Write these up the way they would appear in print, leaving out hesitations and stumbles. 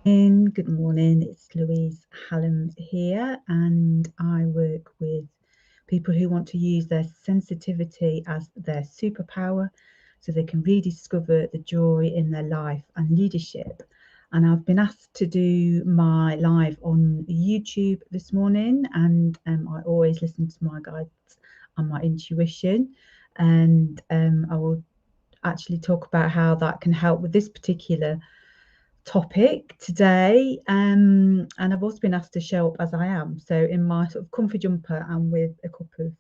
Good morning. It's Louise Hallam here, and I work with people who want to use their sensitivity as their superpower so they can rediscover the joy in their life and leadership. And I've been asked to do my live on YouTube this morning, and I always listen to my guides and my intuition, and I will actually talk about how that can help with this particular topic today. And I've also been asked to show up as I am. So in my sort of comfy jumper and with a cup of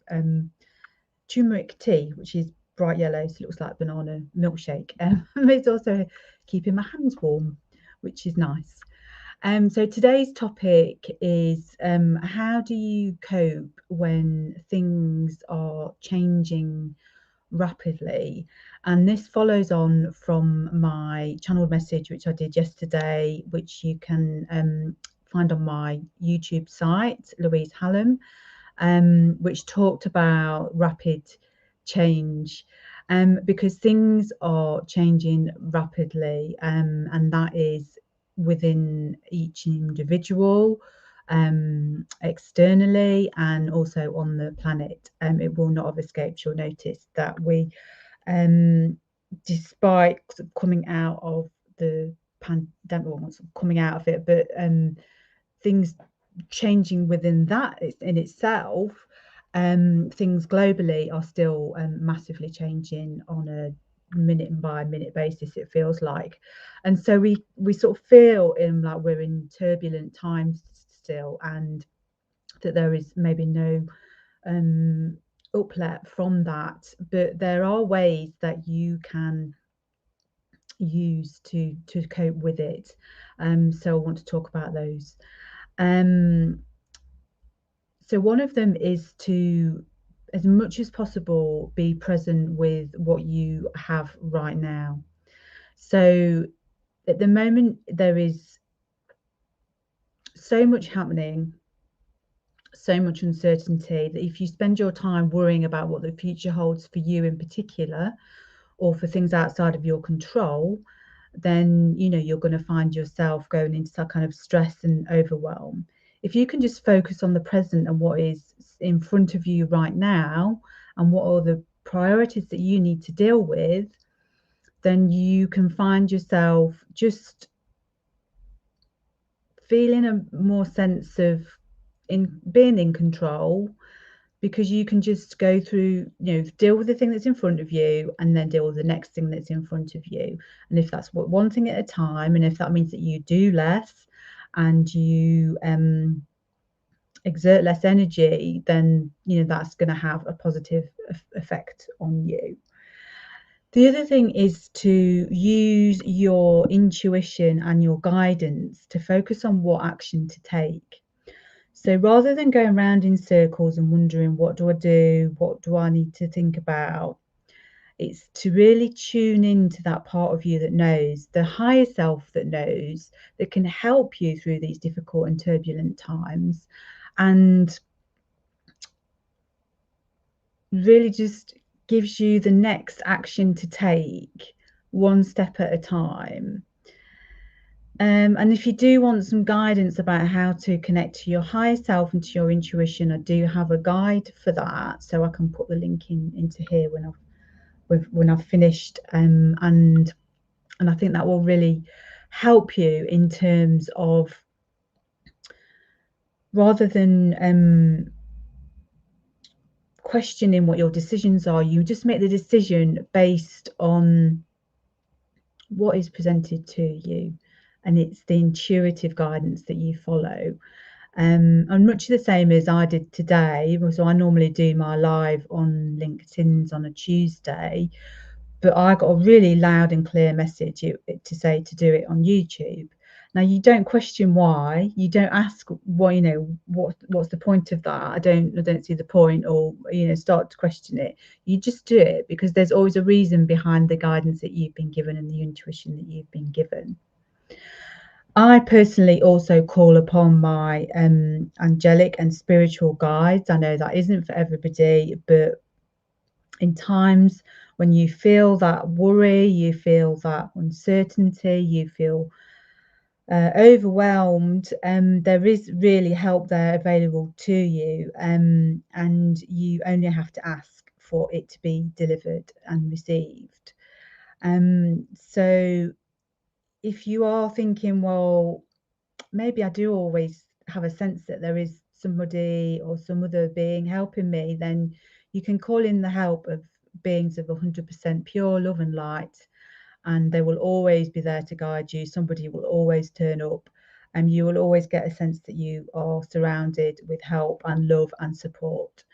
turmeric tea, which is bright yellow, so it looks like banana milkshake. It's also keeping my hands warm, which is nice. So today's topic is how do you cope when things are changing rapidly? And this follows on from my channeled message, which I did yesterday, which you can find on my YouTube site, Louise Hallam, which talked about rapid change. Because things are changing rapidly, and that is within each individual, externally, and also on the planet. It will not have escaped your notice that we, despite coming out of the pandemic, well, coming out of it, but things changing within that in itself, things globally are still massively changing on a minute by minute basis, it feels like. And so we sort of feel in like we're in turbulent times still, and that there is maybe no um uplet from that, but there are ways that you can use to cope with it. So I want to talk about those. um so one of them is to, as much as possible, be present with what you have right now. So at the moment there is so much happening, so much uncertainty, that if you spend your time worrying about what the future holds for you in particular, or for things outside of your control, then you're going to find yourself going into that kind of stress and overwhelm. If you can just focus on the present and what is in front of you right now, and what are the priorities that you need to deal with, then you can find yourself just feeling a more sense of in being in control, because you can just go through, deal with the thing that's in front of you, and then deal with the next thing that's in front of you. And if that's what one thing at a time, and if that means that you do less and you exert less energy, then that's going to have a positive effect on you. The other thing is to use your intuition and your guidance to focus on what action to take. So rather than going around in circles and wondering, what do I do? What do I need to think about? It's to really tune into that part of you that knows, the higher self that knows, that can help you through these difficult and turbulent times, and really just gives you the next action to take, one step at a time. And if you do want some guidance about how to connect to your higher self and to your intuition, I do have a guide for that. So I can put the link into here when I've finished. And I think that will really help you in terms of, rather than questioning what your decisions are, you just make the decision based on what is presented to you, and it's the intuitive guidance that you follow. And much the same as I did today. So I normally do my live on LinkedIn's on a Tuesday, but I got a really loud and clear message to say to do it on YouTube. Now, you don't question why, you don't ask why, what's the point of that. I don't see the point, or start to question it. You just do it because there's always a reason behind the guidance that you've been given and the intuition that you've been given. I personally also call upon my angelic and spiritual guides. I know that isn't for everybody, but in times when you feel that worry, you feel that uncertainty, you feel overwhelmed, there is really help there available to you, and you only have to ask for it to be delivered and received. So if you are thinking, well, maybe I do always have a sense that there is somebody or some other being helping me, then you can call in the help of beings of 100% pure love and light, and they will always be there to guide you. Somebody will always turn up, and you will always get a sense that you are surrounded with help and love and support.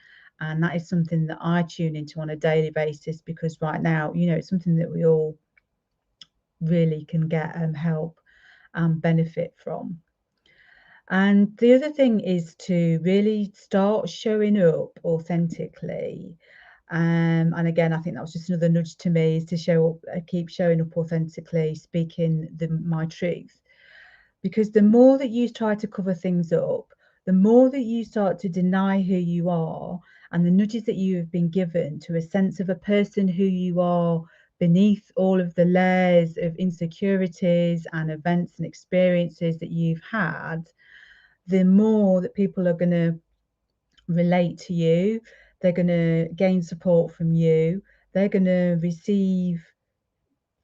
And that is something that I tune into on a daily basis, because right now, you know, it's something that we all really can get help and benefit from. And the other thing is to really start showing up authentically. And again, I think that was just another nudge to me, is to show up, keep showing up authentically, speaking my truth. Because the more that you try to cover things up, the more that you start to deny who you are, and the nudges that you have been given to a sense of a person who you are beneath all of the layers of insecurities and events and experiences that you've had, the more that people are going to relate to you, they're going to gain support from you, they're going to receive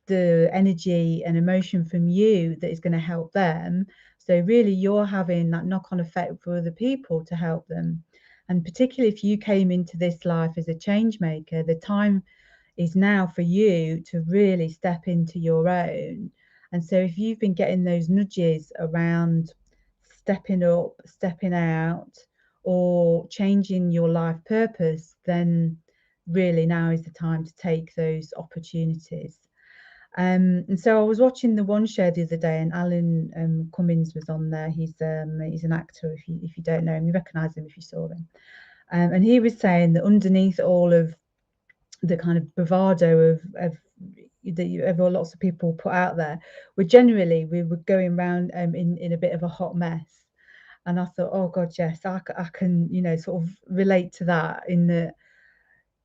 the energy and emotion from you that is going to help them. So really you're having that knock-on effect for other people to help them. And particularly if you came into this life as a change maker, the time is now for you to really step into your own. And so if you've been getting those nudges around stepping up, stepping out, or changing your life purpose, then really now is the time to take those opportunities. And so I was watching the One Show the other day, and Alan Cummins was on there. He's an actor. If you don't know him, you recognise him if you saw him. And he was saying that underneath all of the kind of bravado of that lots of people put out there, we were going around in a bit of a hot mess. And I thought, oh God, yes, I can, you know, sort of relate to that, in that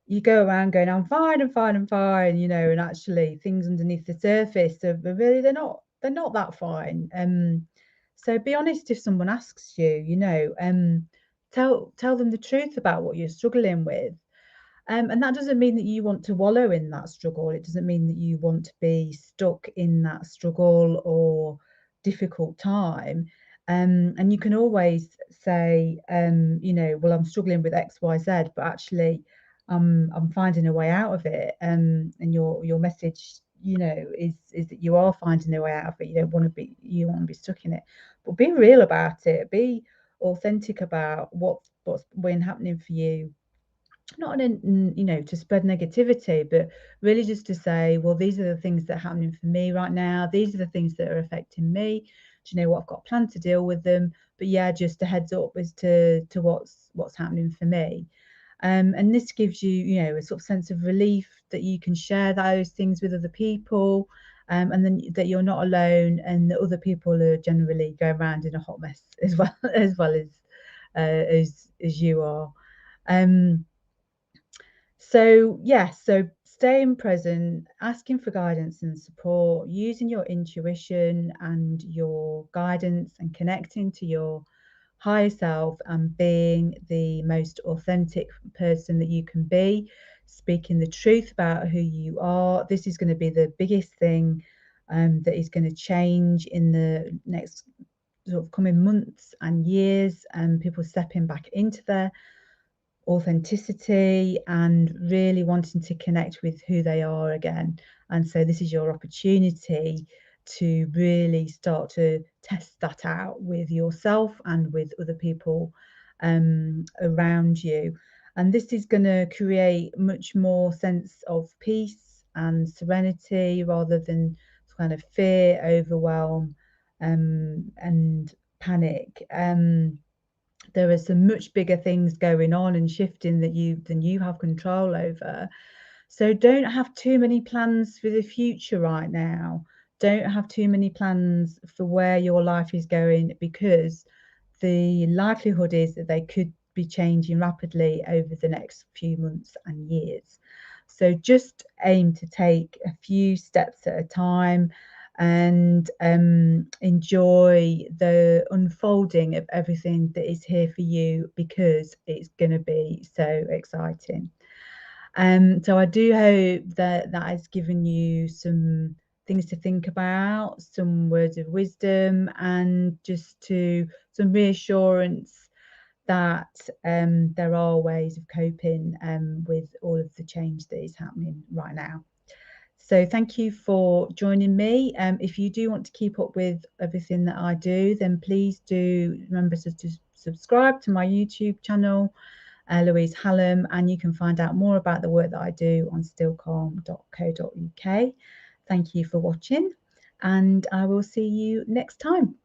you go around going, I'm fine, I'm fine, I'm fine, you know, and actually things underneath the surface are really, they're not that fine. So be honest if someone asks you, you know, tell them the truth about what you're struggling with. And that doesn't mean that you want to wallow in that struggle. It doesn't mean that you want to be stuck in that struggle or difficult time. And you can always say, you know, well, I'm struggling with X, Y, Z, but actually, I'm finding a way out of it. And your message, you know, is that you are finding a way out of it. You want to be stuck in it, but be real about it. Be authentic about what's been happening for you, not in, you know, to spread negativity, but really just to say, well, these are the things that are happening for me right now. These are the things that are affecting me. Do you know what? I've got planned to deal with them. But yeah, just a heads up as to what's happening for me. And this gives you, you know, a sort of sense of relief that you can share those things with other people, and then that you're not alone, and that other people are generally going around in a hot mess as well as you are. So yes, so staying present, asking for guidance and support, using your intuition and your guidance, and connecting to your higher self, and being the most authentic person that you can be, speaking the truth about who you are. This is going to be the biggest thing that is going to change in the next sort of coming months and years, and people stepping back into their authenticity and really wanting to connect with who they are again. And so this is your opportunity to really start to test that out with yourself and with other people around you. And this is going to create much more sense of peace and serenity, rather than kind of fear, overwhelm, and panic. There are some much bigger things going on and shifting than you have control over. So don't have too many plans for the future right now. Don't have too many plans for where your life is going, because the likelihood is that they could be changing rapidly over the next few months and years. So just aim to take a few steps at a time. and enjoy the unfolding of everything that is here for you, because it's going to be so exciting. So I do hope that that has given you some things to think about, some words of wisdom, and just to some reassurance that there are ways of coping with all of the change that is happening right now. So thank you for joining me. If you do want to keep up with everything that I do, then please do remember to subscribe to my YouTube channel, Louise Hallam, and you can find out more about the work that I do on stillcalm.co.uk. Thank you for watching, and I will see you next time.